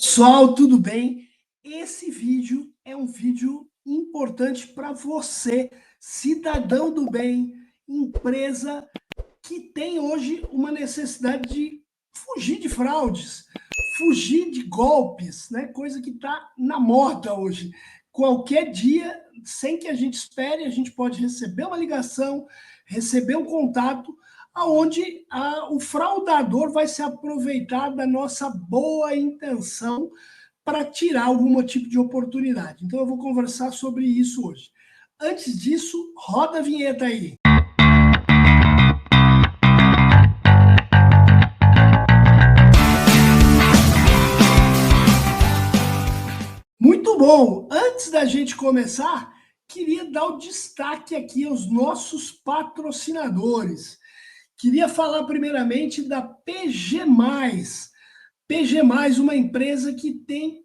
Pessoal, tudo bem? Esse vídeo é um vídeo importante para você, cidadão do bem, empresa que tem hoje uma necessidade de fugir de fraudes, fugir de golpes, né? Coisa que está na moda hoje. Qualquer dia, sem que a gente espere, a gente pode receber uma ligação, receber um contato, aonde o fraudador vai se aproveitar da nossa boa intenção para tirar algum tipo de oportunidade. Então eu vou conversar sobre isso hoje. Antes disso, roda a vinheta aí. Muito bom! Antes da gente começar, queria dar o destaque aqui aos nossos patrocinadores. Queria falar primeiramente da PG+. PG+, uma empresa que tem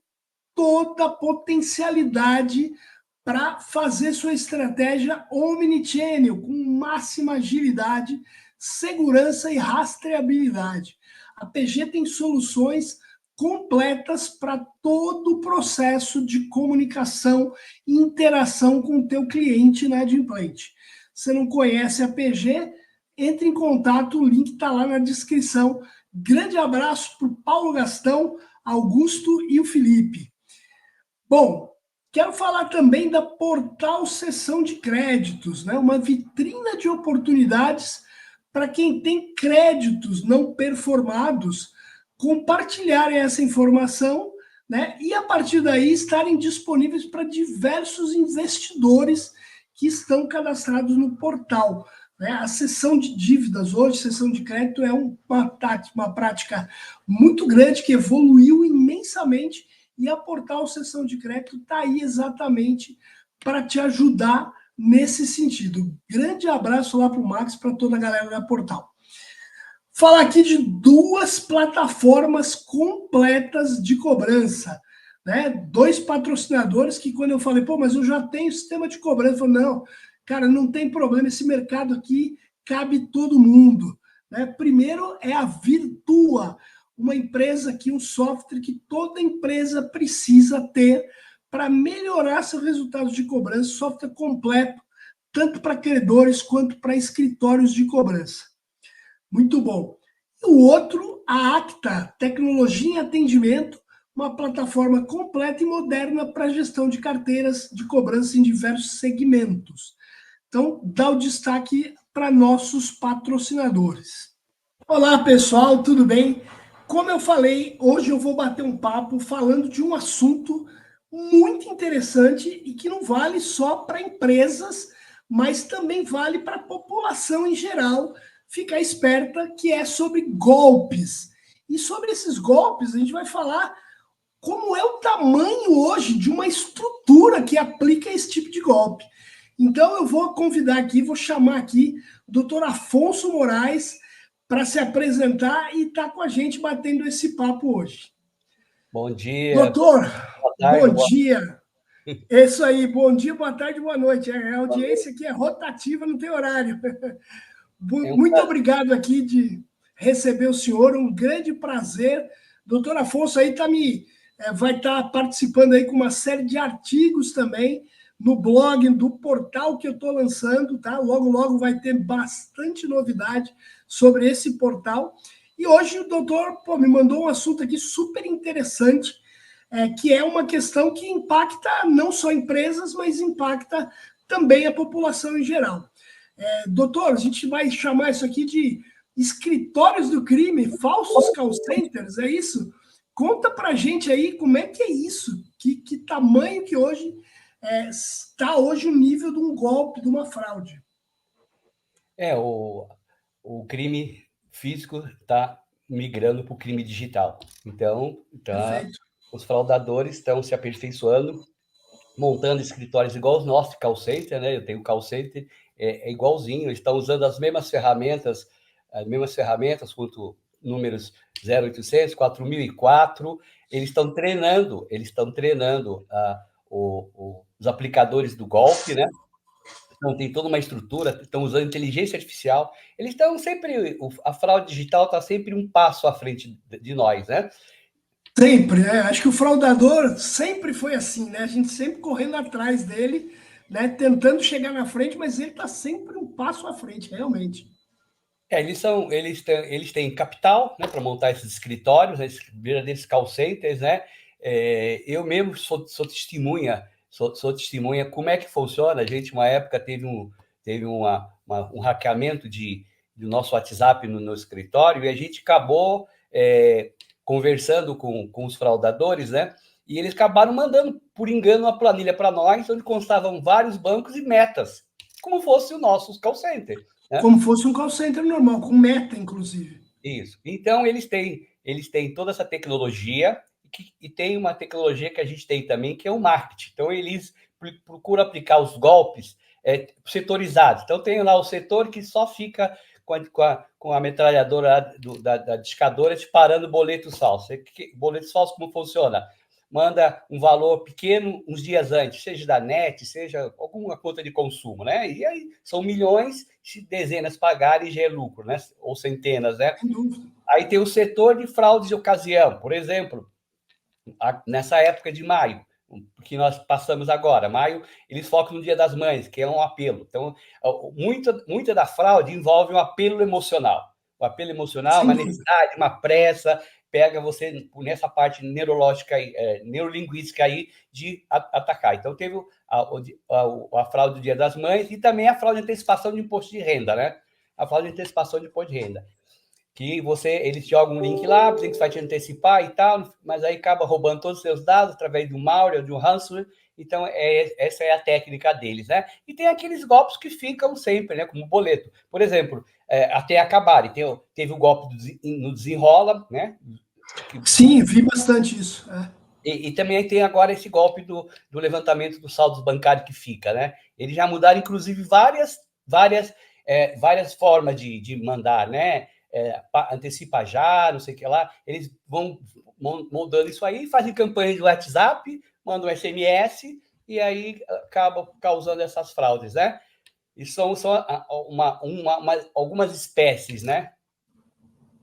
toda a potencialidade para fazer sua estratégia omnichannel com máxima agilidade, segurança e rastreabilidade. A PG tem soluções completas para todo o processo de comunicação e interação com o teu cliente inadimplente. Você não conhece a PG? Entre em contato, o link está lá na descrição. Grande abraço para o Paulo Gastão, Augusto e o Felipe. Bom, quero falar também da Portal Cessão de Créditos, né? Uma vitrina de oportunidades para quem tem créditos não performados, compartilharem essa informação, né? E a partir daí estarem disponíveis para diversos investidores que estão cadastrados no portal. Né? A cessão de dívidas hoje, cessão de crédito, é uma prática muito grande que evoluiu imensamente, e a Portal Cessão de Crédito está aí exatamente para te ajudar nesse sentido. Grande abraço lá para o Max, para toda a galera da Portal. Falar aqui de duas plataformas completas de cobrança. Né? Dois patrocinadores que, quando eu falei, pô, mas eu já tenho sistema de cobrança, eu falei, não, cara, não tem problema, esse mercado aqui cabe todo mundo. Né? Primeiro é a Virtua, uma empresa aqui, um software que toda empresa precisa ter para melhorar seus resultados de cobrança, software completo, tanto para credores quanto para escritórios de cobrança. Muito bom. E o outro, a Acta, Tecnologia e Atendimento, uma plataforma completa e moderna para gestão de carteiras de cobrança em diversos segmentos. Então, dá o destaque para nossos patrocinadores. Olá, pessoal, tudo bem? Como eu falei, hoje eu vou bater um papo falando de um assunto muito interessante e que não vale só para empresas, mas também vale para a população em geral. Ficar esperta, que é sobre golpes. E sobre esses golpes, a gente vai falar como é o tamanho hoje de uma estrutura que aplica esse tipo de golpe. Então, eu vou convidar aqui, vou chamar aqui o doutor Afonso Moraes para se apresentar e estar com a gente batendo esse papo hoje. Bom dia, Doutor, boa tarde, bom dia. É isso aí, bom dia, boa tarde, boa noite. A audiência aqui é rotativa, não tem horário. Muito obrigado aqui de receber o senhor, um grande prazer. Doutor Afonso aí vai estar participando aí com uma série de artigos também no blog do portal que eu estou lançando, tá? Logo, logo vai ter bastante novidade sobre esse portal. E hoje o doutor me mandou um assunto aqui super interessante, que é uma questão que impacta não só empresas, mas impacta também a população em geral. Doutor, a gente vai chamar isso aqui de escritórios do crime, falsos call centers, é isso? Conta pra gente aí como é que é isso, que tamanho que hoje está hoje o nível de um golpe, de uma fraude. O crime físico está migrando para o crime digital. Então, os fraudadores estão se aperfeiçoando, montando escritórios igual os nossos, call center, né? Eu tenho call center, é igualzinho, eles estão usando as mesmas ferramentas quanto números 0800, 4004, eles estão treinando os aplicadores do golpe, né? Então, tem toda uma estrutura, estão usando inteligência artificial. Eles estão sempre, a fraude digital está sempre um passo à frente de nós, né? Sempre, né? Acho que o fraudador sempre foi assim, né? A gente sempre correndo atrás dele, né? Tentando chegar na frente, mas ele está sempre um passo à frente, realmente. Eles têm capital, né, para montar esses escritórios, esses verdadeiros call centers, né? Eu mesmo sou testemunha, sou testemunha como é que funciona. A gente, uma época, teve um hackeamento do nosso WhatsApp no escritório e a gente acabou conversando com os fraudadores, né? E eles acabaram mandando, por engano, uma planilha para nós, onde constavam vários bancos e metas, como fosse o nosso call center. Né? Como fosse um call center normal, com meta, inclusive. Isso. Então, eles têm toda essa tecnologia e tem uma tecnologia que a gente tem também, que é o marketing. Então, eles procuram aplicar os golpes setorizados. Então, tem lá o setor que só fica com a metralhadora da discadora disparando boletos falsos. Boletos falsos, como funciona? Manda um valor pequeno uns dias antes, seja da NET, seja alguma conta de consumo, né? E aí são milhões, se dezenas pagarem já é lucro, né? Ou centenas, né? Sem dúvida. Aí tem o setor de fraudes de ocasião, por exemplo, nessa época de maio, que nós passamos agora, maio, eles focam no Dia das Mães, que é um apelo. Então, muita da fraude envolve um apelo emocional. O apelo emocional, Sem uma dúvida. necessidade, uma pressa, pega você nessa parte neurológica, neurolinguística aí de atacar. Então, teve a fraude do Dia das Mães e também a fraude de antecipação de imposto de renda, né? A fraude de antecipação de imposto de renda que eles jogam um link lá, você vai te antecipar e tal, mas aí acaba roubando todos os seus dados através de um malware, de um ransomware. Então, essa é a técnica deles, né? E tem aqueles golpes que ficam sempre, né? Como boleto. Por exemplo, até acabarem. Teve o golpe no Desenrola, né? Sim, vi bastante isso. E também tem agora esse golpe do levantamento dos saldos bancários que fica, né? Eles já mudaram, inclusive, várias formas de mandar, né? Antecipa já, não sei o que lá. Eles vão moldando isso aí, fazem campanha de WhatsApp, mandam um SMS e aí acabam causando essas fraudes, né? E são algumas espécies, né?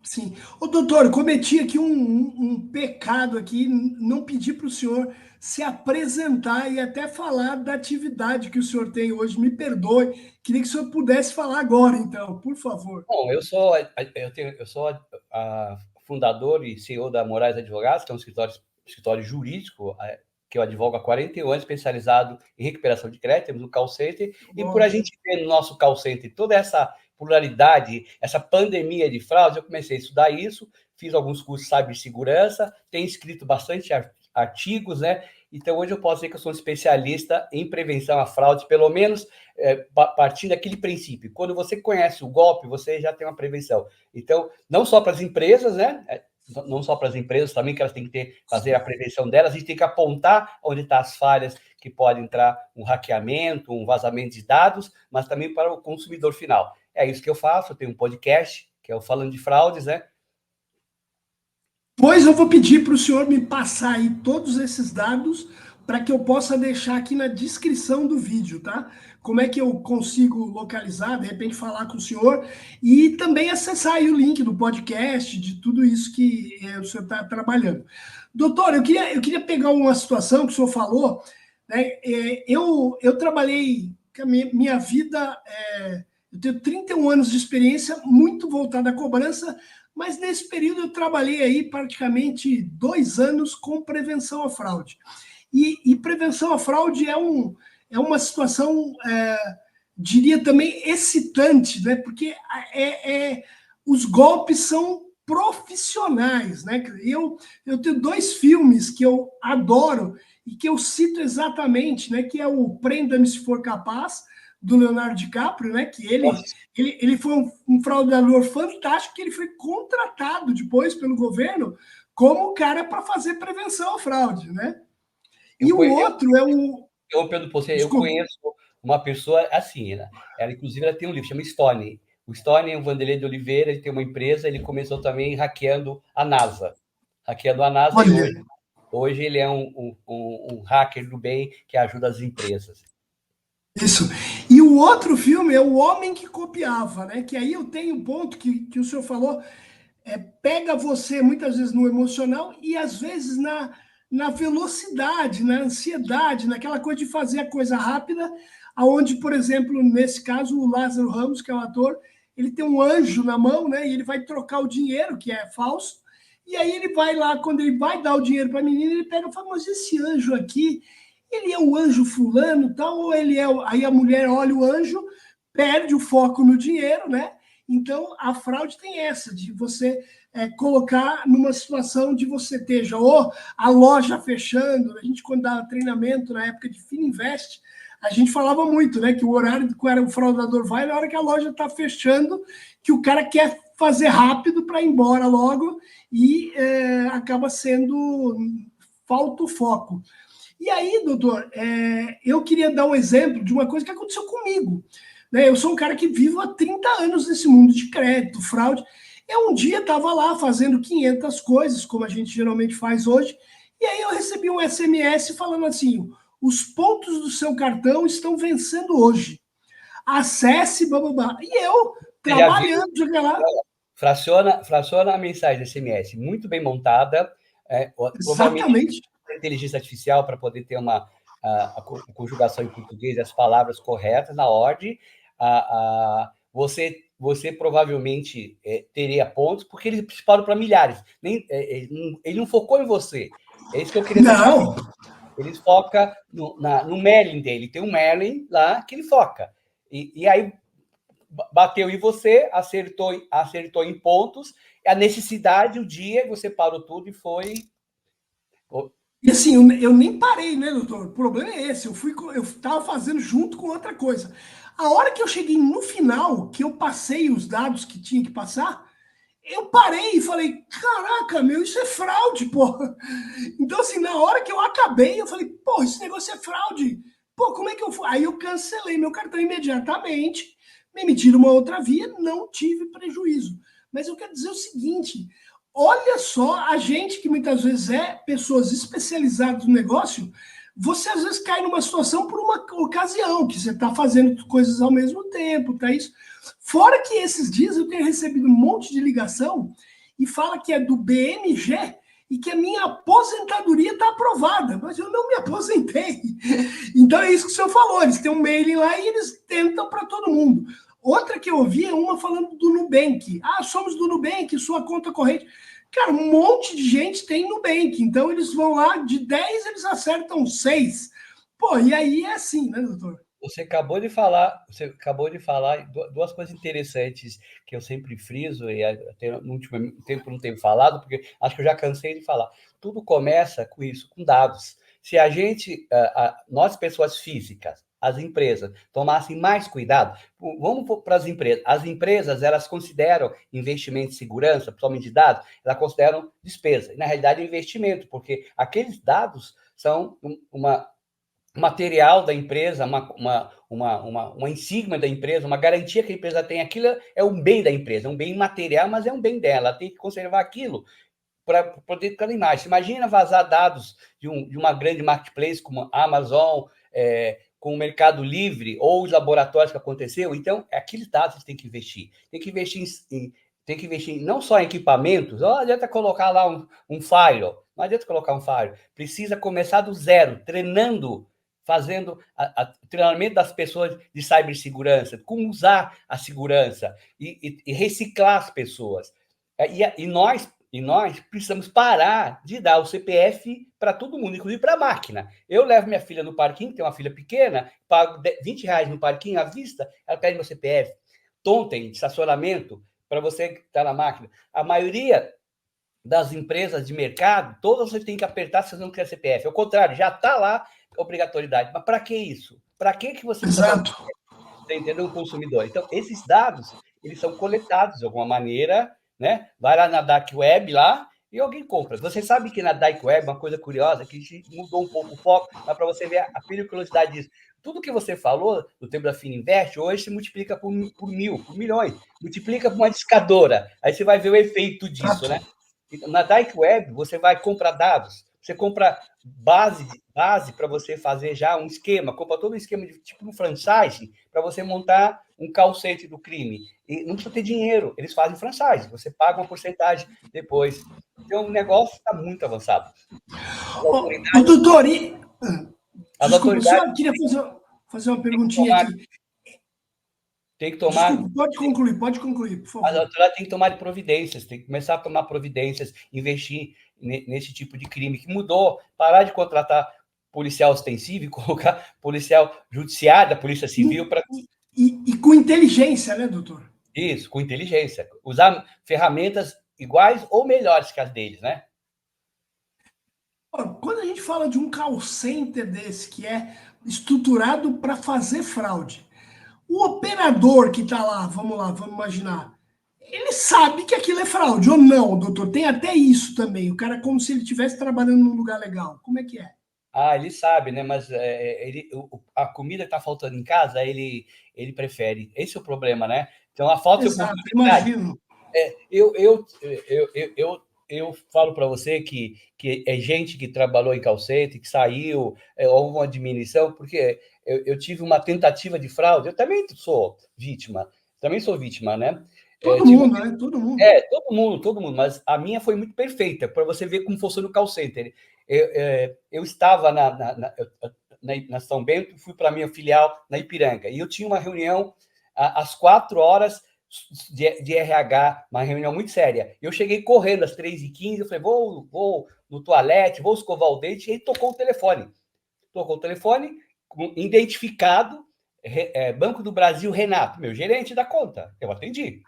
Sim. Ô, doutor, cometi aqui um pecado aqui, não pedi para o senhor se apresentar e até falar da atividade que o senhor tem hoje. Me perdoe. Queria que o senhor pudesse falar agora, então, por favor. Bom, eu sou a fundador e CEO da Moraes Advogados, que é um escritório jurídico que eu advogo há 41 anos, especializado em recuperação de crédito, temos um call center, e por a Bom, gente ver no nosso call center toda essa pluralidade, essa pandemia de fraude, eu comecei a estudar isso, fiz alguns cursos de cibersegurança, tenho escrito bastante artigos, né? Então, hoje eu posso dizer que eu sou um especialista em prevenção à fraude, pelo menos partindo daquele princípio. Quando você conhece o golpe, você já tem uma prevenção. Então, não só para as empresas, né? Não só para as empresas também, que elas têm que fazer a prevenção delas, a gente tem que apontar onde estão as falhas que pode entrar um hackeamento, um vazamento de dados, mas também para o consumidor final. É isso que eu faço, eu tenho um podcast, que é o Falando de Fraudes, né? pois eu vou pedir para o senhor me passar aí todos esses dados para que eu possa deixar aqui na descrição do vídeo, tá? Como é que eu consigo localizar, de repente falar com o senhor e também acessar aí o link do podcast, de tudo isso que o senhor está trabalhando. Doutor, eu queria pegar uma situação que o senhor falou, né? Eu trabalhei, a minha vida, eu tenho 31 anos de experiência, muito voltada à cobrança, mas nesse período eu trabalhei aí praticamente 2 anos com prevenção à fraude. E prevenção à fraude é uma situação, diria também, excitante, né? Porque os golpes são profissionais, né? Eu tenho dois filmes que eu adoro e que eu cito exatamente, né? Que é o Prenda-me se for capaz, do Leonardo DiCaprio, né? Que ele foi um fraudador fantástico, que ele foi contratado depois pelo governo como cara para fazer prevenção à fraude, né? E o outro é o. Pedro, eu Desculpa. conheço uma pessoa assim, né? Inclusive, ela tem um livro, chama Stone. O Stone, o Vanderlei de Oliveira, ele tem uma empresa, ele começou também hackeando a NASA. Hackeando a NASA e Olha, hoje ele é um hacker do bem que ajuda as empresas. isso. E o outro filme é O Homem que Copiava, né? Que aí eu tenho um ponto que o senhor falou. pega você muitas vezes no emocional e às vezes na velocidade, na ansiedade, naquela coisa de fazer a coisa rápida, aonde, por exemplo, nesse caso, o Lázaro Ramos, que é o ator, ele tem um anjo na mão, né? E ele vai trocar o dinheiro, que é falso, e aí ele vai lá, quando ele vai dar o dinheiro para a menina, ele pega e fala, mas esse anjo aqui, ele é o anjo fulano, tal, ou ele é... Aí a mulher olha o anjo, perde o foco no dinheiro, né? Então, a fraude tem essa, de você colocar numa situação de você esteja ou a loja fechando. A gente, quando dava treinamento na época de Fininvest, a gente falava muito, né? Que o horário que o fraudador vai na hora que a loja está fechando, que o cara quer fazer rápido para ir embora logo e acaba sendo falta o foco. E aí, doutor, eu queria dar um exemplo de uma coisa que aconteceu comigo. Né? Eu sou um cara que vivo há 30 anos nesse mundo de crédito, fraude. Eu um dia estava lá fazendo 500 coisas, como a gente geralmente faz hoje, e aí eu recebi um SMS falando assim, os pontos do seu cartão estão vencendo hoje. Acesse, bababá. E eu, trabalhando, joguei lá. Fraciona a mensagem SMS, muito bem montada, provavelmente inteligência artificial para poder ter a conjugação em português, as palavras corretas na ordem. Você provavelmente teria pontos, porque eles disparam para milhares. Ele não focou em você. É isso que eu queria saber. Ele foca no Merlin dele. Tem um Merlin lá que ele foca. E aí bateu em você, acertou em pontos, a necessidade, o dia, você parou tudo e foi... E assim, eu nem parei, né, doutor? O problema é esse, eu estava fazendo junto com outra coisa. A hora que eu cheguei no final, que eu passei os dados que tinha que passar, eu parei e falei, caraca, meu, isso é fraude, porra. Então, assim, na hora que eu acabei, eu falei, pô, esse negócio é fraude. Pô, como é que eu fui? Aí eu cancelei meu cartão imediatamente, me emitiram uma outra via, não tive prejuízo. Mas eu quero dizer o seguinte, olha só, a gente que muitas vezes é pessoas especializadas no negócio, você às vezes cai numa situação por uma ocasião, que você está fazendo coisas ao mesmo tempo, tá isso? Fora que esses dias eu tenho recebido um monte de ligação e fala que é do BMG e que a minha aposentadoria está aprovada, mas eu não me aposentei. Então é isso que o senhor falou, eles têm um mailing lá e eles tentam para todo mundo. Outra que eu ouvi é uma falando do Nubank. Ah, somos do Nubank, sua conta corrente. Cara, um monte de gente tem Nubank, então eles vão lá, de 10 eles acertam 6. Pô, e aí é assim, né, doutor? Você acabou de falar duas coisas interessantes que eu sempre friso, e até no último tempo não tenho falado, porque acho que eu já cansei de falar. Tudo começa com isso, com dados. Se a gente, nós pessoas físicas, as empresas, tomassem mais cuidado, vamos para as empresas. As empresas, elas consideram investimento em segurança, principalmente de dados, elas consideram despesa. E, na realidade, é investimento, porque aqueles dados são material da empresa, uma insígnia da empresa, uma garantia que a empresa tem. Aquilo é um bem da empresa, é um bem material, mas é um bem dela. Ela tem que conservar aquilo para poder ficar na imagem. Imagina vazar dados de uma grande marketplace como a Amazon, com o Mercado Livre, ou os laboratórios que aconteceu. Então, aqueles dados você tem que investir. Tem que investir não só em equipamentos, não adianta colocar lá um firewall, não adianta colocar um firewall. Precisa começar do zero, treinando, fazendo treinamento das pessoas de cibersegurança, como usar a segurança e reciclar as pessoas. E nós precisamos parar de dar o CPF para todo mundo, inclusive para a máquina. Eu levo minha filha no parquinho, tem uma filha pequena, pago R$20 no parquinho à vista, ela pede meu CPF. Tontem de estacionamento para você que está na máquina. A maioria das empresas de mercado, todas você tem que apertar se você não quer CPF. Ao contrário, já está lá a obrigatoriedade. Mas para que isso? Para que você precisa fazer? Você entendeu? O consumidor. Então, esses dados, eles são coletados de alguma maneira, né? Vai lá na Dark Web lá e alguém compra. Você sabe que na Dark Web, uma coisa curiosa, que a gente mudou um pouco o foco, mas para você ver a periculosidade disso. Tudo que você falou do tempo da Fininvest, hoje se multiplica por milhões. Multiplica por uma discadora. Aí você vai ver o efeito disso, né? Na Dark Web, você vai comprar dados. Você compra base para você fazer já um esquema, compra todo um esquema de tipo um franchise para você montar um call center do crime. E não precisa ter dinheiro, eles fazem franchise, você paga uma porcentagem depois. Então, o negócio está muito avançado. O doutor, As desculpa, autoridades só queria fazer uma perguntinha aqui. Tem que tomar. Desculpa, pode concluir, por favor. As autoridades têm que tomar providências, tem que começar a tomar providências, investir nesse tipo de crime que mudou, parar de contratar policial ostensivo e colocar policial judiciário, da Polícia Civil para. E com inteligência, né, doutor? Isso, com inteligência. Usar ferramentas iguais ou melhores que as deles, né? Quando a gente fala de um call center desse, que é estruturado para fazer fraude, o operador que está lá, vamos imaginar, ele sabe que aquilo é fraude ou não, doutor? Tem até isso também. O cara é como se ele estivesse trabalhando num lugar legal. Como é que é? Ah, ele sabe, né? Mas a comida que está faltando em casa, ele prefere. Esse é o problema, né? Então, a falta de Exato, oportunidade. imagino. Eu falo para você que é gente que trabalhou em call center, que saiu, houve uma diminuição, porque eu tive uma tentativa de fraude, eu também sou vítima, né? Todo mundo, né? Todo mundo. Todo mundo, mas a minha foi muito perfeita, para você ver como funciona o call center. Eu estava na São Bento, fui para a minha filial na Ipiranga, e eu tinha uma reunião às 4 horas de RH, uma reunião muito séria. Eu cheguei correndo às 3h15, eu falei, vou no toalete, vou escovar o dente, e ele tocou o telefone. Identificado, Banco do Brasil, Renato, meu gerente da conta. Eu atendi.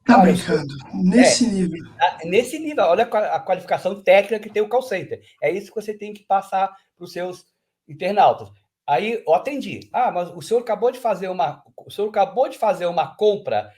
Tá brincando, nesse nível. Nesse nível, olha a qualificação técnica que tem o call center. É isso que você tem que passar para os seus internautas. Aí eu atendi. Mas o senhor acabou de fazer uma compra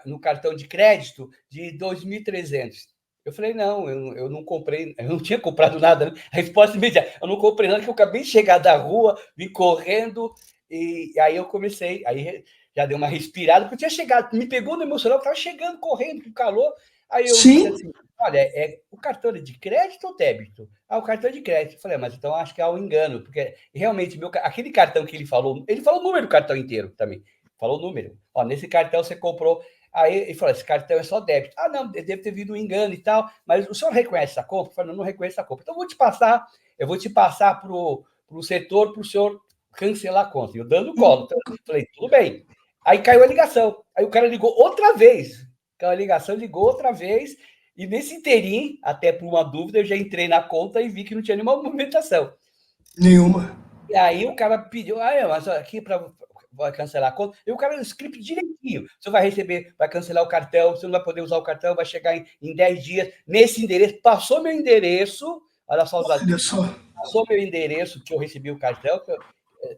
no cartão de crédito de 2.300. Eu falei, não, eu não comprei, eu não tinha comprado nada. Né? A resposta imediata, eu não comprei nada, que eu acabei de chegar da rua, vim correndo, e aí eu comecei, aí já deu uma respirada, porque eu tinha chegado, me pegou no emocional, eu estava chegando, correndo, com calor, aí eu disse assim, olha, o cartão é de crédito ou débito? O cartão é de crédito. Eu falei, mas então acho que há um engano, porque realmente, aquele cartão que ele falou o número do cartão inteiro também, falou o número. Nesse cartão você comprou. Aí ele falou, esse cartão é só débito. Não, deve ter vindo um engano e tal, mas o senhor reconhece essa compra? Eu falei, não reconheço essa compra. Então eu vou te passar para o setor, para o senhor cancelar a conta. Eu dando colo. Então, eu falei, tudo bem. Aí caiu a ligação. Aí o cara ligou outra vez. Caiu a ligação, ligou outra vez. E nesse inteirinho, até por uma dúvida, eu já entrei na conta e vi que não tinha nenhuma movimentação. Nenhuma. E aí o cara pediu, mas aqui vai cancelar a conta. E o cara no script direitinho. Você vai receber, vai cancelar o cartão, você não vai poder usar o cartão, vai chegar em 10 dias nesse endereço. Passou meu endereço, olha só. Passou meu endereço que eu recebi o cartão,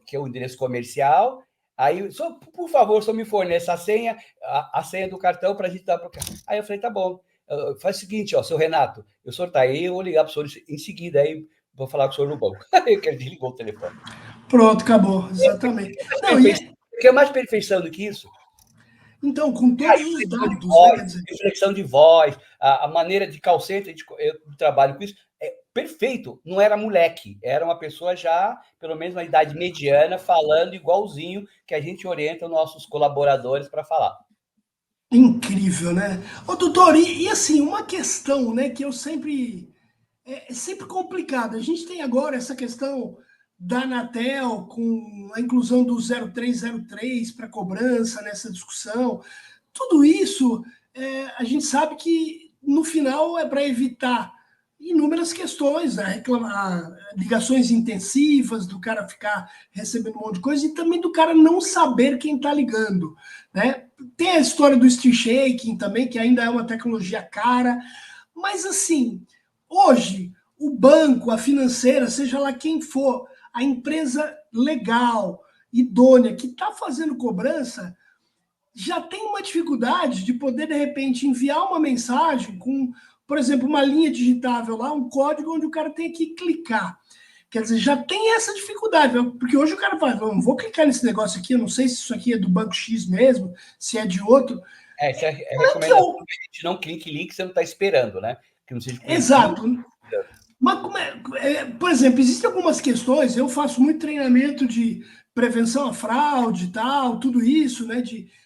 que é o endereço comercial. Aí, por favor, só me fornece a senha do cartão para a gente dar para o cara. Aí eu falei, tá bom. Faz o seguinte, seu Renato, o senhor está aí, eu vou ligar para o senhor em seguida, aí vou falar com o senhor no banco. Aí ele desligou o telefone. Pronto, acabou, exatamente. Quer mais perfeição do que isso? Então, com todos os dados, inflexão de voz, a maneira de call center, eu trabalho com isso, é perfeito. Não era moleque, era uma pessoa já, pelo menos na idade mediana, falando igualzinho que a gente orienta os nossos colaboradores para falar. Incrível, né? Doutor, e assim, uma questão, né, que eu sempre... É sempre complicado. A gente tem agora essa questão da Anatel com a inclusão do 0303 para cobrança nessa discussão. Tudo isso, a gente sabe que no final é para evitar inúmeras questões, ligações intensivas, do cara ficar recebendo um monte de coisa e também do cara não saber quem está ligando. Né? Tem a história do street shaking também, que ainda é uma tecnologia cara, mas assim... Hoje, o banco, a financeira, seja lá quem for, a empresa legal, idônea, que está fazendo cobrança, já tem uma dificuldade de poder, de repente, enviar uma mensagem com, por exemplo, uma linha digitável lá, um código onde o cara tem que clicar. Quer dizer, já tem essa dificuldade, porque hoje o cara fala, não vou clicar nesse negócio aqui, eu não sei se isso aqui é do banco X mesmo, se é de outro. Isso é recomendação que a gente não clique em link que você não está esperando, né? Que não seja Exato. Mas, por exemplo, existem algumas questões, eu faço muito treinamento de prevenção à fraude e tal, tudo isso, né?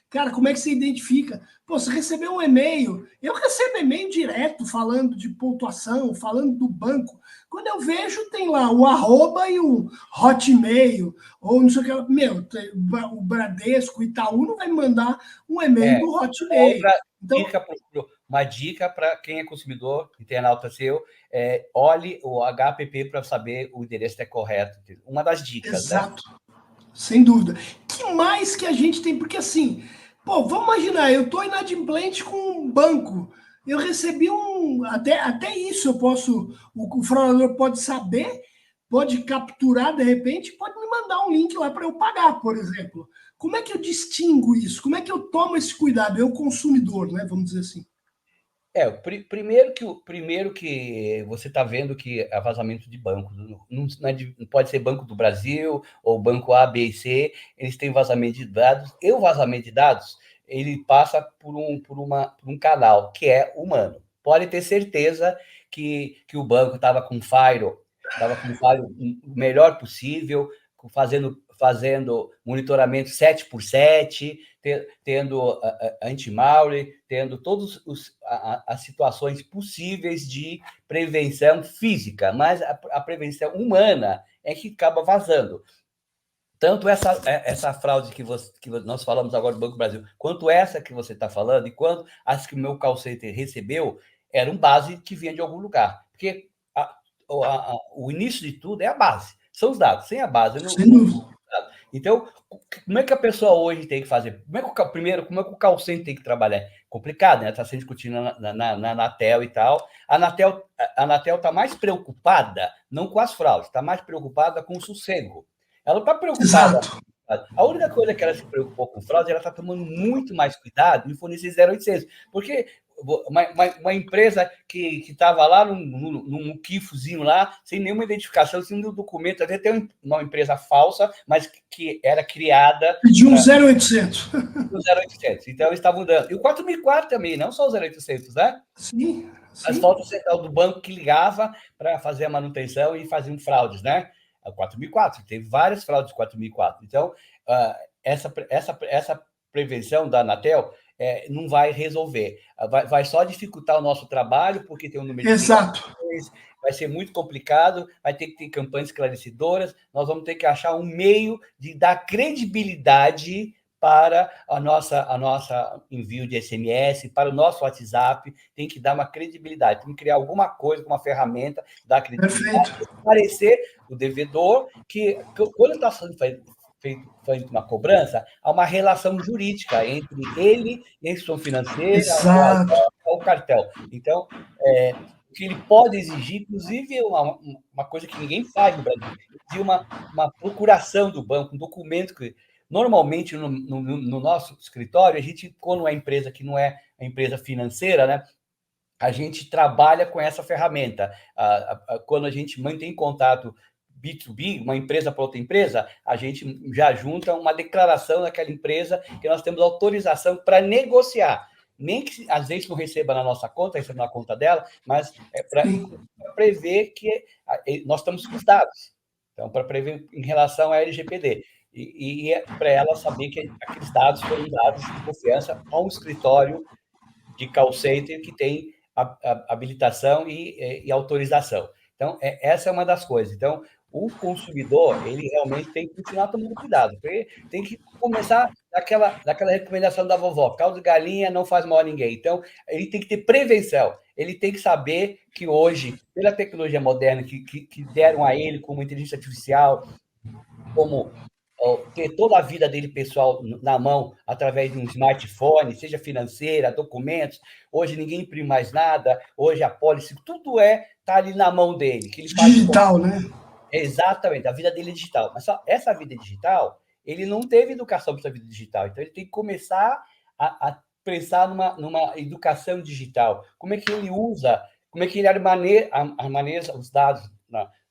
Cara, como é que você identifica? Pô, você recebeu um e-mail, eu recebo e-mail direto falando de pontuação, falando do banco. Quando eu vejo, tem lá o arroba e o hotmail, ou não sei o que. Meu, o Bradesco, o Itaú não vai me mandar um e-mail do hotmail. Então, Uma dica para quem é consumidor, internauta seu, olhe o HPP para saber o endereço é correto. Uma das dicas, né? exato. Sem dúvida. Que mais que a gente tem? Porque assim, pô, vamos imaginar, eu estou inadimplente com um banco. Eu recebi um. Até isso eu posso. O fraudador pode saber, pode capturar de repente, pode me mandar um link lá para eu pagar, por exemplo. Como é que eu distingo isso? Como é que eu tomo esse cuidado? Eu, consumidor, né? Vamos dizer assim. Primeiro que você está vendo que é vazamento de banco. Não, não pode ser Banco do Brasil ou Banco A, B e C, eles têm vazamento de dados. E o vazamento de dados, ele passa por um canal, que é humano. Pode ter certeza que o banco estava com o firewall o melhor possível, fazendo monitoramento 7x7, tendo anti-malware, tendo todas as situações possíveis de prevenção física, mas a prevenção humana é que acaba vazando. Tanto essa fraude que nós falamos agora do Banco do Brasil, quanto essa que você está falando, e quanto as que o meu call center recebeu, era um base que vinha de algum lugar. Porque o início de tudo é a base, são os dados. Sem a base, Sem dúvida. então, como é que a pessoa hoje tem que fazer? Primeiro, como é que o call center tem que trabalhar? Complicado, né? Está sendo discutido na Anatel e tal. A Anatel está mais preocupada, não com as fraudes, está mais preocupada com o sossego. Ela não está preocupada. Exato. A única coisa que ela se preocupou com fraude, ela está tomando muito mais cuidado em fornecer 0800. Porque uma empresa que estava lá num muquifozinho lá, sem nenhuma identificação, sem nenhum documento, até tem uma empresa falsa, mas que era criada... Pediu um 0800. O 0800. Então, eles estavam dando. E o 4004 também, não só o 0800, né? Sim, As sim. fotos central do banco que ligava para fazer a manutenção e faziam fraudes, né? O 4004, teve várias fraudes de 4004. Então, essa prevenção da Anatel não vai resolver. Vai só dificultar o nosso trabalho, porque tem um número de Exato. ligações, vai ser muito complicado, vai ter que ter campanhas esclarecedoras, nós vamos ter que achar um meio de dar credibilidade para a nossa envio de SMS, para o nosso WhatsApp, tem que dar uma credibilidade, tem que criar alguma coisa, uma ferramenta, dar credibilidade, Perfeito. esclarecer o devedor que quando está sendo feita uma cobrança, há uma relação jurídica entre ele e a instituição financeira Exato. ou o cartel. Então, o que ele pode exigir, inclusive, uma coisa que ninguém faz no Brasil, exigir uma procuração do banco, um documento que normalmente no nosso escritório, a gente, quando é empresa que não é a empresa financeira, né, a gente trabalha com essa ferramenta. Quando a gente mantém contato B2B, uma empresa para outra empresa, a gente já junta uma declaração daquela empresa que nós temos autorização para negociar. Nem que às vezes não receba na nossa conta, receba na conta dela, mas é para prever que nós estamos com os dados. Então, para prever em relação à LGPD. E é para ela saber que aqueles dados foram dados de confiança a um escritório de call center que tem habilitação e autorização. Então, essa é uma das coisas. Então, o consumidor, ele realmente tem que continuar tomando cuidado, porque tem que começar daquela recomendação da vovó, caldo de galinha não faz mal a ninguém. Então, ele tem que ter prevenção, ele tem que saber que hoje, pela tecnologia moderna que deram a ele, como inteligência artificial, como ter toda a vida dele pessoal na mão através de um smartphone, seja financeira, documentos. Hoje ninguém imprime mais nada, hoje a pólice, tudo está ali na mão dele. Que ele faz digital, né? Exatamente, a vida dele é digital. Mas só essa vida digital, ele não teve educação para essa vida digital. Então ele tem que começar a pensar numa educação digital. Como é que ele usa, como é que ele armazeja os dados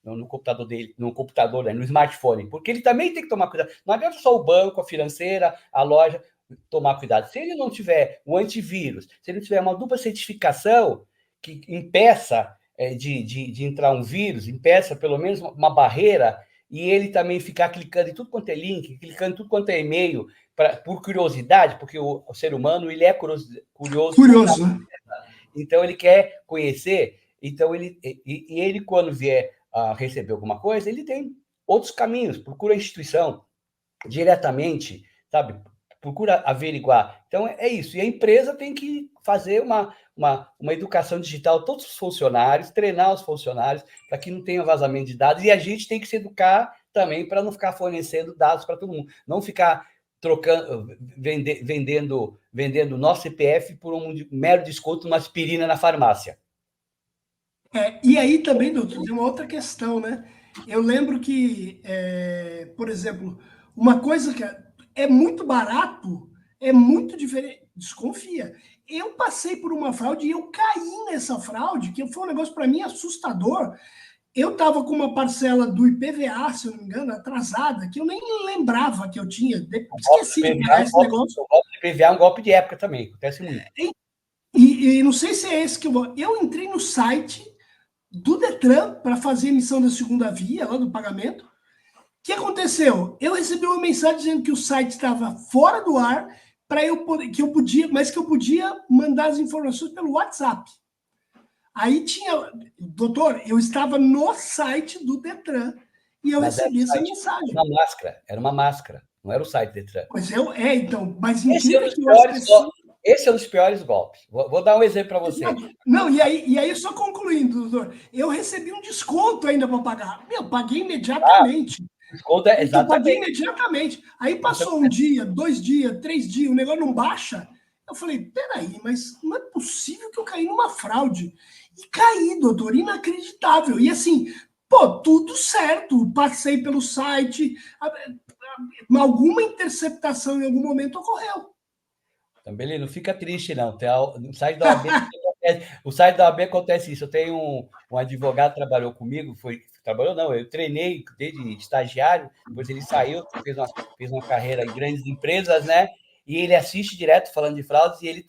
no computador dele, né, no smartphone, porque ele também tem que tomar cuidado. Não adianta só o banco, a financeira, a loja tomar cuidado. Se ele não tiver o antivírus, se ele não tiver uma dupla certificação que impeça de entrar um vírus, impeça pelo menos uma barreira, e ele também ficar clicando em tudo quanto é link, clicando em tudo quanto é e-mail, por curiosidade, porque o ser humano ele é curioso. Curioso, né? Então, ele quer conhecer, então ele, quando vier a receber alguma coisa, ele tem outros caminhos, procura a instituição diretamente, sabe? Procura averiguar. Então, é isso. E a empresa tem que fazer uma educação digital, todos os funcionários, treinar os funcionários para que não tenha vazamento de dados, e a gente tem que se educar também para não ficar fornecendo dados para todo mundo, não ficar trocando, vendendo nosso CPF por um mero desconto numa aspirina na farmácia. E aí também, doutor, tem uma outra questão, né? Eu lembro que, por exemplo, uma coisa que é muito barato, é muito diferente. Desconfia. Eu passei por uma fraude e eu caí nessa fraude, que foi um negócio para mim assustador. Eu estava com uma parcela do IPVA, se eu não me engano, atrasada, que eu nem lembrava que eu tinha. Esqueci de pagar esse negócio. O golpe do IPVA é um golpe de época também, acontece muito. E não sei se é esse que eu vou. Eu entrei no site do Detran para fazer a emissão da segunda via, lá do pagamento. O que aconteceu? Eu recebi uma mensagem dizendo que o site estava fora do ar, que eu podia mandar as informações pelo WhatsApp. Aí tinha, doutor, eu estava no site do Detran e eu recebi essa mensagem. Era uma máscara, não era o site Detran. Pois então, mas incrível que esse é um dos piores golpes. Vou dar um exemplo para você. Não, e aí só concluindo, doutor, eu recebi um desconto ainda para pagar. Eu paguei imediatamente. Desconto é exatamente. Eu paguei imediatamente. Aí passou um dia, 2 dias, 3 dias, o negócio não baixa. Eu falei, peraí, mas não é possível que eu caí numa fraude. E caí, doutor, inacreditável. E assim, pô, tudo certo. Passei pelo site, alguma interceptação em algum momento ocorreu. Também não fica triste, não. No site da OAB, o site da OAB acontece isso. Eu tenho um advogado que trabalhou comigo, trabalhou não, eu treinei desde estagiário, depois ele saiu, fez uma carreira em grandes empresas, né? E ele assiste direto falando de fraudes, e ele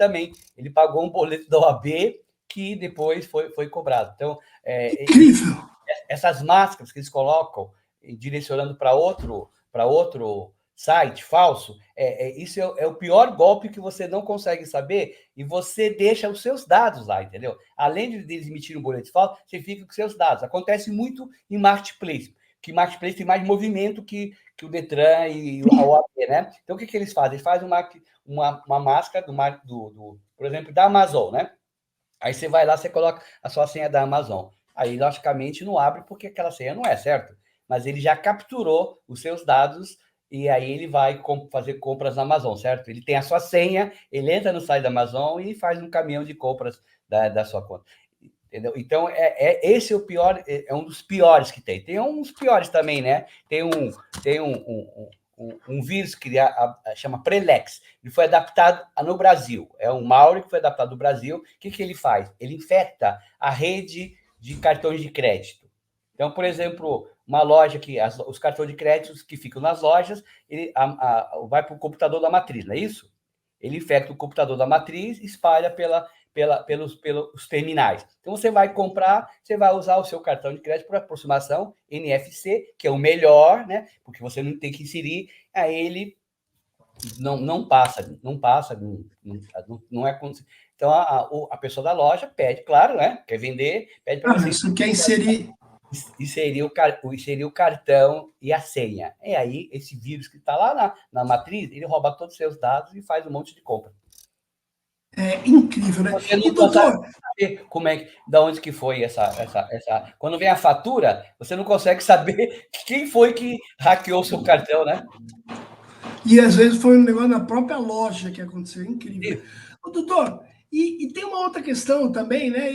pagou um boleto da OAB que depois foi cobrado. Então, incrível. Essas máscaras que eles colocam direcionando para outro site falso, isso é o pior golpe, que você não consegue saber e você deixa os seus dados lá, entendeu? Além de eles emitirem um boleto falso, você fica com seus dados. Acontece muito em marketplace, que marketplace tem mais movimento que o Detran e a OAB, né? Então, o que eles fazem? Eles fazem uma máscara por exemplo, da Amazon, né? Aí você vai lá, você coloca a sua senha da Amazon. Aí, logicamente, não abre porque aquela senha não é, certo? Mas ele já capturou os seus dados e aí ele vai fazer compras na Amazon, certo? Ele tem a sua senha, ele entra no site da Amazon e faz um caminhão de compras da sua conta. Entendeu? Então, esse é o pior, é um dos piores que tem. Tem uns piores também, né? Tem um vírus que chama Prelex. Ele foi adaptado no Brasil. É um malware que foi adaptado no Brasil. O que ele faz? Ele infecta a rede de cartões de crédito. Então, por exemplo, uma loja que os cartões de crédito que ficam nas lojas, ele vai para o computador da matriz, não é isso? Ele infecta o computador da matriz e espalha pelos terminais. Então, você vai comprar, você vai usar o seu cartão de crédito por aproximação NFC, que é o melhor, né? Porque você não tem que inserir, aí ele não passa, não é... Então, a pessoa da loja pede, claro, né? Quer vender, pede para você... Você quer inserir... Inserir o cartão e a senha. E aí, esse vírus que está lá na matriz, ele rouba todos os seus dados e faz um monte de compra. É incrível, né? Você não consegue saber da onde que foi essa... Quando vem a fatura, você não consegue saber quem foi que hackeou o seu cartão, né? E às vezes foi um negócio na própria loja que aconteceu. Incrível. Ô, doutor, e tem uma outra questão também, né?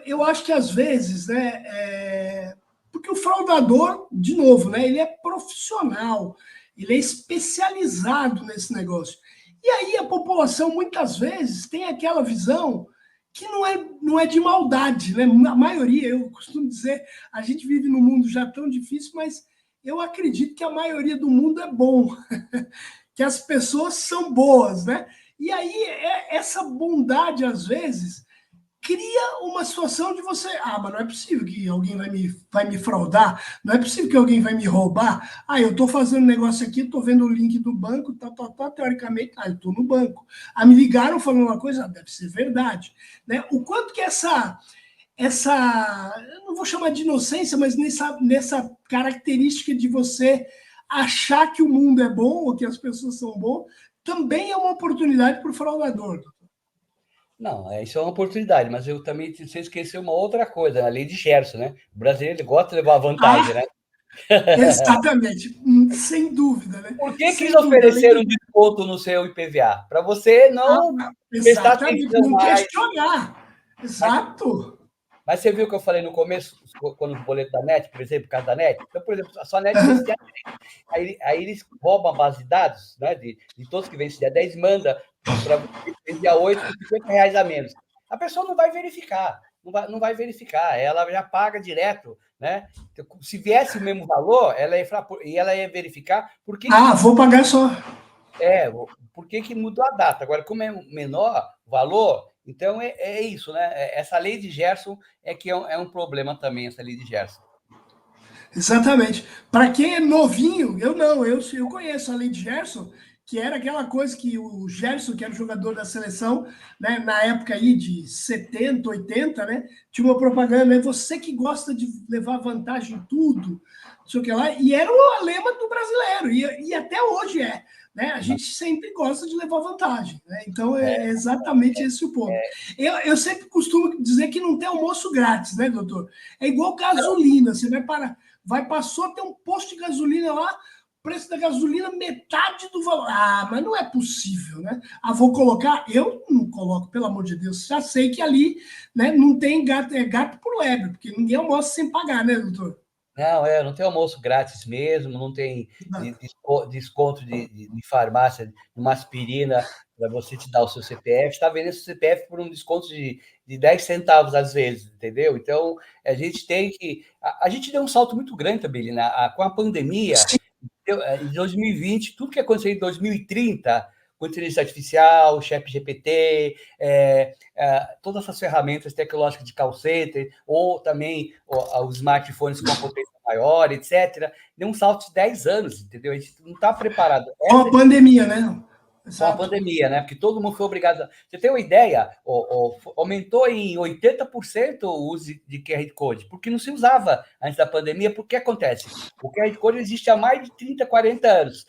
Eu acho que às vezes, né? Porque o fraudador, de novo, né? Ele é profissional, ele é especializado nesse negócio. E aí a população, muitas vezes, tem aquela visão que não é de maldade, né? A maioria, eu costumo dizer, a gente vive num mundo já tão difícil, mas eu acredito que a maioria do mundo é bom, que as pessoas são boas, né? E aí, essa bondade, às vezes, cria uma situação de você, mas não é possível que alguém vai me fraudar, não é possível que alguém vai me roubar. Eu estou fazendo um negócio aqui, estou vendo o link do banco, teoricamente, eu estou no banco. Me ligaram falando uma coisa, deve ser verdade. Né? O quanto que essa, eu não vou chamar de inocência, mas nessa característica de você achar que o mundo é bom, ou que as pessoas são bons, também é uma oportunidade para o fraudador. Não, isso é uma oportunidade, mas eu também você esqueceu uma outra coisa, a lei de Gerson, né? O brasileiro ele gosta de levar vantagem, né? Exatamente, sem dúvida, né? Por que eles Sem dúvida. ofereceram desconto no seu IPVA? Para você não prestar Exatamente, atenção não mais. questionar. Exato. Mas você viu o que eu falei no começo, quando o boleto da NET, por exemplo, o caso da NET? Então, por exemplo, a sua NET vence dia 10. Aí eles roubam a base de dados, né, de todos que vencem dia 10, manda para você dia 8 com R$ 50 a menos. A pessoa não vai verificar, não vai verificar, ela já paga direto, né? Então, se viesse o mesmo valor, ela ia verificar por que vou pagar só. Por que mudou a data? Agora, como é menor o valor, então é isso, né? Essa lei de Gerson é que é um problema também, essa lei de Gerson. Exatamente. Para quem é novinho, eu conheço a lei de Gerson, que era aquela coisa que o Gerson, que era o jogador da seleção, né, na época aí de 70, 80, né, tinha uma propaganda, né, você que gosta de levar vantagem em tudo, não sei o que lá, e era o lema do brasileiro, e até hoje é. Né? A gente sempre gosta de levar vantagem. Né? Então, é exatamente esse o ponto. Eu sempre costumo dizer que não tem almoço grátis, né, doutor? É igual gasolina, você passou a ter um posto de gasolina lá, preço da gasolina metade do valor. Mas não é possível, né? Vou colocar? Eu não coloco, pelo amor de Deus. Já sei que ali, né, não tem gato, é gato por lebre, porque ninguém almoça sem pagar, né, doutor? Não tem almoço grátis mesmo, não tem desconto de farmácia, uma aspirina para você te dar o seu CPF. Está vendendo o CPF por um desconto de 10 centavos às vezes, entendeu? Então, a gente tem que. A gente deu um salto muito grande também, né? Com a pandemia, em 2020, tudo que aconteceu em 2030, com inteligência artificial, ChatGPT, todas essas ferramentas tecnológicas de call center, ou também os smartphones com a potência maior, etc., deu um salto de 10 anos, entendeu? A gente não está preparado. Com a pandemia, né? Com a pandemia, né? Porque todo mundo foi obrigado. Você tem uma ideia? Aumentou em 80% o uso de QR Code, porque não se usava antes da pandemia. Porque acontece? O QR Code existe há mais de 30, 40 anos.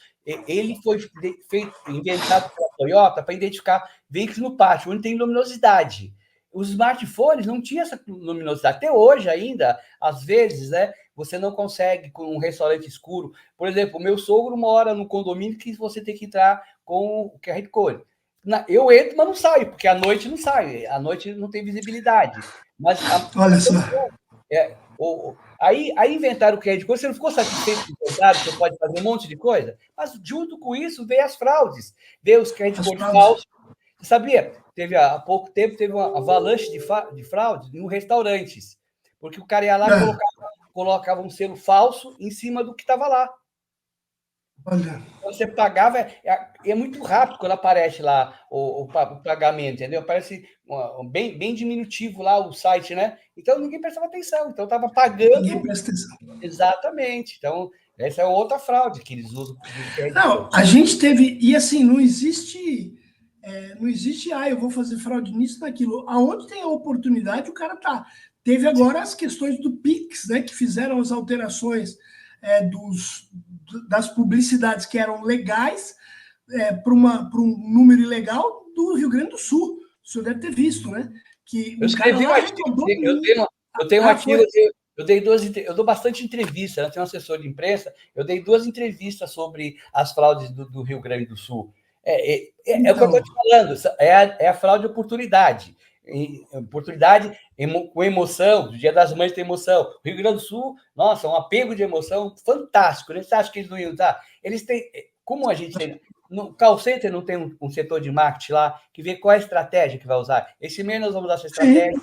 Ele foi inventado pela Toyota para identificar veículos no pátio, onde tem luminosidade. Os smartphones não tinham essa luminosidade. Até hoje ainda, às vezes, né, você não consegue com um restaurante escuro. Por exemplo, o meu sogro mora no condomínio que você tem que entrar com o QR Code. Eu entro, mas não saio, porque à noite não sai, à noite não tem visibilidade. Mas olha só. Aí inventaram o QR Code, você não ficou satisfeito com o dado, você pode fazer um monte de coisa, mas junto com isso veio as fraudes, veio os QR Code falsos. Você sabia? Há pouco tempo teve uma avalanche de fraude em restaurantes, porque o cara ia lá e colocava um selo falso em cima do que estava lá. Olha. Você pagava, é muito rápido quando aparece lá o pagamento, entendeu? Aparece bem diminutivo lá o site, né? Então ninguém prestava atenção, então estava pagando. Ninguém presta atenção. Exatamente. Então, essa é outra fraude que eles usam. Não, a gente teve, e assim, não existe, eu vou fazer fraude nisso, naquilo. Aonde tem a oportunidade, o cara tá. Teve agora as questões do Pix, né, que fizeram as alterações das publicidades que eram legais para um número ilegal do Rio Grande do Sul. O senhor deve ter visto, né? Que eu escrevi um artigo, eu tenho um artigo, eu dou bastante entrevista, eu tenho um assessor de imprensa, eu dei 2 entrevistas sobre as fraudes do Rio Grande do Sul. Então, o que eu estou te falando, é a fraude de oportunidade. Oportunidade com emoção, do Dia das Mães tem emoção. O Rio Grande do Sul, nossa, um apego de emoção fantástico. Você acha que eles não iam usar? Eles têm, como a gente tem. No call center não tem um setor de marketing lá que vê qual é a estratégia que vai usar. Esse mês nós vamos usar essa estratégia,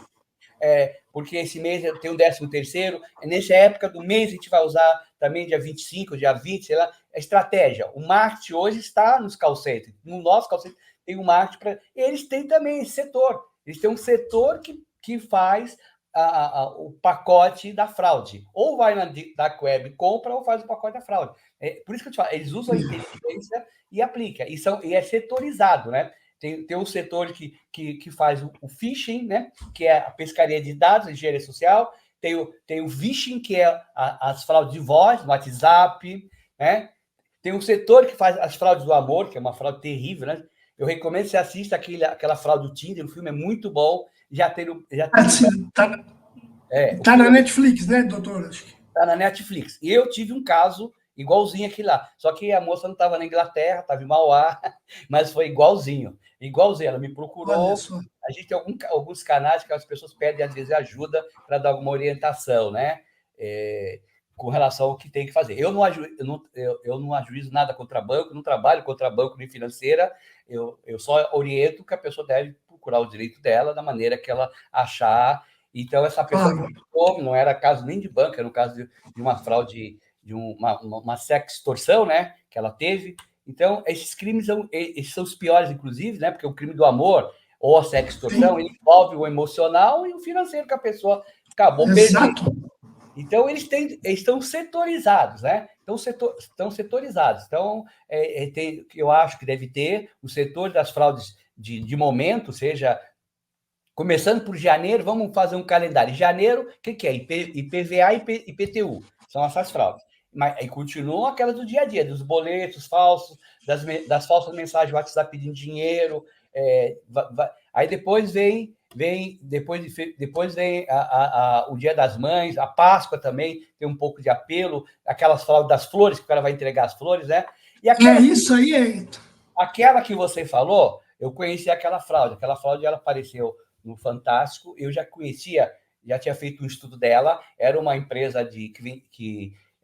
porque esse mês tem um 13º, nessa época do mês a gente vai usar também dia 25, dia 20, sei lá, a estratégia. O marketing hoje está nos call centers. No nosso call center tem um marketing para... Eles têm também esse setor. Eles têm um setor que que faz o pacote da fraude. Ou vai na Dark Web, compra, ou faz o pacote da fraude. Por isso que eu te falo, eles usam a inteligência e aplica. E é setorizado, né? Tem um setor que faz o phishing, né? Que é a pescaria de dados, engenharia social. Tem o phishing, que é as fraudes de voz, no WhatsApp, né? Tem um setor que faz as fraudes do amor, que é uma fraude terrível, né? Eu recomendo que você assista aquela fraude do Tinder, o filme é muito bom. Tá na Netflix, né, doutor? Tá na Netflix. E eu tive um caso igualzinho aqui lá. Só que a moça não estava na Inglaterra, estava em Mauá, mas foi igualzinho. Igualzinho. Ela me procurou. A gente tem alguns canais que as pessoas pedem, às vezes, ajuda para dar alguma orientação, né? Com relação ao que tem que fazer. Eu não ajuizo nada contra banco, não trabalho contra banco nem financeira. Eu só oriento que a pessoa deve procurar o direito dela da maneira que ela achar. Então, essa pessoa que não era caso nem de banco, era um caso de uma fraude, de uma sextorção, né, que ela teve. Então, esses crimes são os piores, inclusive, né, porque o crime do amor ou a sextorção, ele envolve o emocional e o financeiro que a pessoa acabou perdendo. Então, eles estão setorizados, né? Estão setorizados. Então, eu acho que deve ter o setor das fraudes de momento, seja... Começando por janeiro, vamos fazer um calendário. Janeiro, o que é? IPVA e IPTU. São essas fraudes. Mas aí continuam aquelas do dia a dia, dos boletos falsos, das falsas mensagens WhatsApp pedindo dinheiro. Aí depois vem o Dia das Mães, a Páscoa também tem um pouco de apelo, aquelas fraudes das flores, que o cara vai entregar as flores, né? E isso aí, é. Aquela que você falou, eu conheci aquela fraude. Aquela fraude, ela apareceu no Fantástico, eu já conhecia, já tinha feito um estudo dela, era uma empresa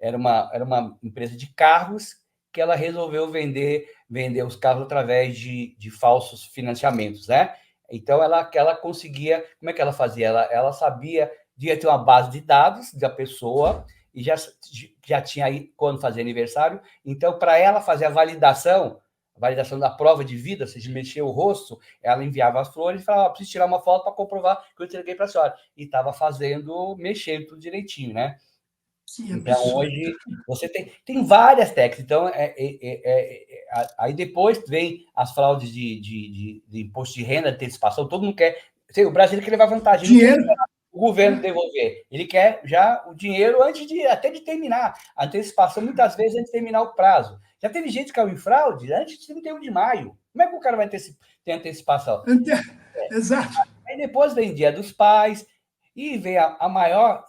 era uma empresa de carros que ela resolveu vender os carros através de falsos financiamentos, né? Então ela conseguia, como é que ela fazia? Ela sabia, devia ter uma base de dados da pessoa e já tinha aí quando fazia aniversário, então para ela fazer a validação da prova de vida, se mexer o rosto, ela enviava as flores e falava, preciso tirar uma foto para comprovar que eu entreguei para a senhora. E estava mexendo tudo direitinho, né? Então, hoje, você tem várias técnicas. Então, aí depois vem as fraudes de imposto de renda, antecipação, todo mundo quer... O brasileiro quer levar vantagem. Dinheiro. O governo devolver. Ele quer já o dinheiro até de terminar. A antecipação, muitas vezes, antes de terminar o prazo. Já teve gente que caiu em fraude antes de 31 de maio. Como é que o cara vai ter antecipação? Exato. Aí depois vem Dia dos Pais e vem a maior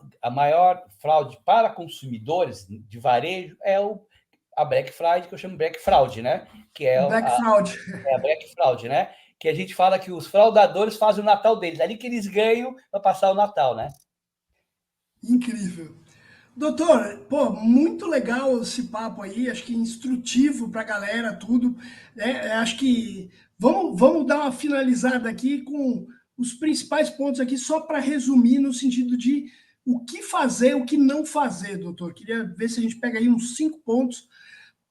fraude para consumidores de varejo a Black Friday, que eu chamo Black Fraud, né? Que é Fraud. A Black Fraud, né? Que a gente fala que os fraudadores fazem o Natal deles, ali que eles ganham para passar o Natal, né? Incrível. Doutor, pô, muito legal esse papo aí, acho que instrutivo para a galera, tudo. Acho que vamos dar uma finalizada aqui com os principais pontos aqui, só para resumir no sentido de o que fazer, o que não fazer, doutor. Queria ver se a gente pega aí uns 5 pontos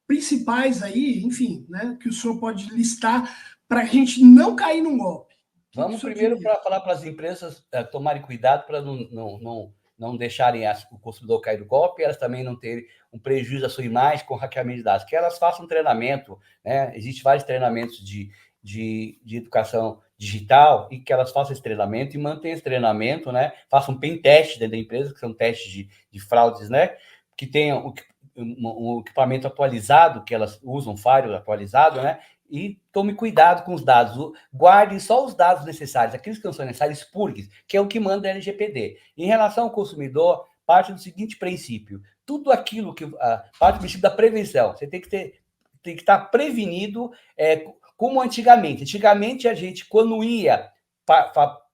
principais aí, enfim, né, que o senhor pode listar para a gente não cair num golpe. Vamos primeiro para falar para as empresas tomarem cuidado para não deixarem o consumidor cair no golpe, elas também não terem um prejuízo à sua imagem com hackeamento de dados, que elas façam treinamento, né? Existem vários treinamentos de educação digital e que elas façam esse treinamento e mantenham esse treinamento, né? Façam pen teste dentro da empresa, que são testes de fraudes, né? Que tenham um equipamento atualizado, que elas usam firewall atualizado, né? E tome cuidado com os dados. Guarde só os dados necessários, aqueles que não são necessários, expurgue, que é o que manda a LGPD. Em relação ao consumidor, parte do seguinte princípio: tudo aquilo que parte do princípio da prevenção. Você tem que estar prevenido, como antigamente. Antigamente, a gente, quando ia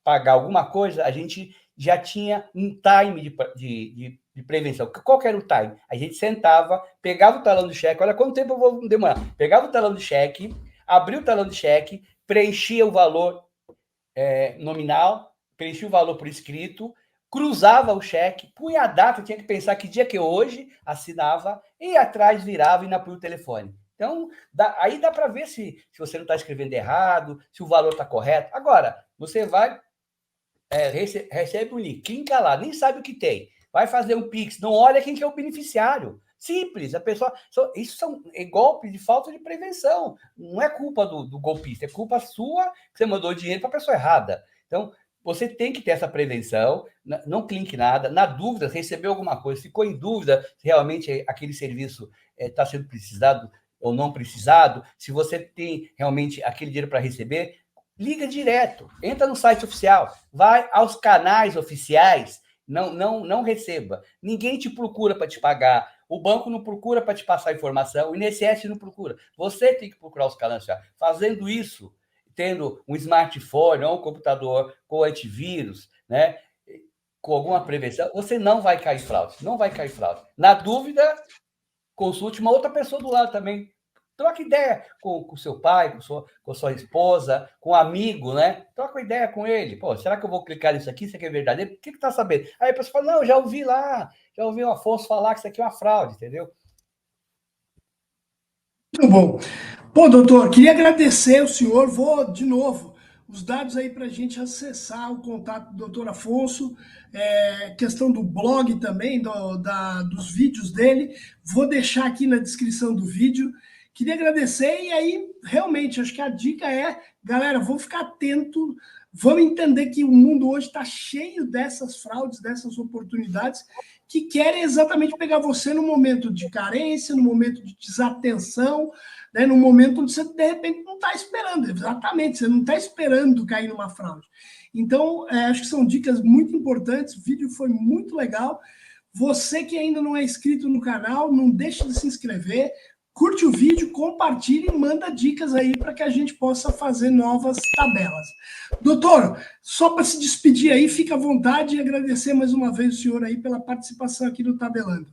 pagar alguma coisa, a gente já tinha um time de prevenção. Qual que era o time? A gente sentava, pegava o talão de cheque, olha quanto tempo eu vou demorar. Pegava o talão de cheque, abria o talão de cheque, preenchia o valor nominal, preenchia o valor por escrito, cruzava o cheque, punha a data, tinha que pensar que dia que hoje, assinava, e atrás virava e ia para o telefone. Então, aí dá para ver se você não está escrevendo errado, se o valor está correto. Agora, você vai recebe um link, clica lá, nem sabe o que tem. Vai fazer um Pix, não olha quem que é o beneficiário. Simples, a pessoa. Isso é golpe de falta de prevenção. Não é culpa do golpista, é culpa sua que você mandou dinheiro para a pessoa errada. Então, você tem que ter essa prevenção, não clique nada. Na dúvida, recebeu alguma coisa, ficou em dúvida se realmente aquele serviço está sendo precisado ou não precisado, se você tem realmente aquele dinheiro para receber, liga direto, entra no site oficial, vai aos canais oficiais, não receba. Ninguém te procura para te pagar, o banco não procura para te passar informação, o INSS não procura. Você tem que procurar os canais oficiais. Fazendo isso, tendo um smartphone ou um computador com antivírus, né, com alguma prevenção, você não vai cair fraude. Não vai cair fraude. Na dúvida, consulte uma outra pessoa do lado também. Troca ideia com seu pai, com sua esposa, com um amigo, né? Troca ideia com ele. Pô, será que eu vou clicar nisso aqui? Isso aqui é verdadeiro? O que tá sabendo? Aí a pessoa fala, não, já ouvi lá, já ouvi o Afonso falar que isso aqui é uma fraude, entendeu? Muito bom. Pô, doutor, queria agradecer o senhor. Vou, de novo, os dados aí para a gente acessar o contato do doutor Afonso, questão do blog também, dos vídeos dele. Vou deixar aqui na descrição do vídeo. Queria agradecer e aí, realmente, acho que a dica é, galera, vamos ficar atento, vamos entender que o mundo hoje está cheio dessas fraudes, dessas oportunidades, que querem exatamente pegar você no momento de carência, no momento de desatenção, né, no momento onde você, de repente, não está esperando, exatamente, você não está esperando cair numa fraude. Então, acho que são dicas muito importantes, o vídeo foi muito legal. Você que ainda não é inscrito no canal, não deixe de se inscrever, curte o vídeo, compartilhe e manda dicas aí para que a gente possa fazer novas tabelas. Doutor, só para se despedir aí, fica à vontade e agradecer mais uma vez o senhor aí pela participação aqui no Tabelando.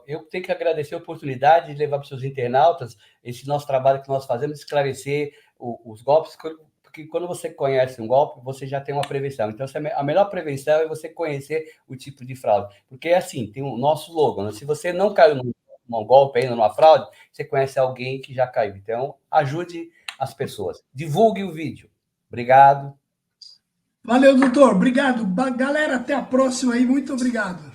Eu tenho que agradecer a oportunidade de levar para os seus internautas esse nosso trabalho que nós fazemos, esclarecer os golpes, porque quando você conhece um golpe, você já tem uma prevenção. Então, a melhor prevenção é você conhecer o tipo de fraude. Porque, assim, tem o nosso slogan, né? Se você não caiu num golpe ainda, numa fraude, você conhece alguém que já caiu. Então, ajude as pessoas. Divulgue o vídeo. Obrigado. Valeu, doutor. Obrigado. Galera, até a próxima aí. Muito obrigado.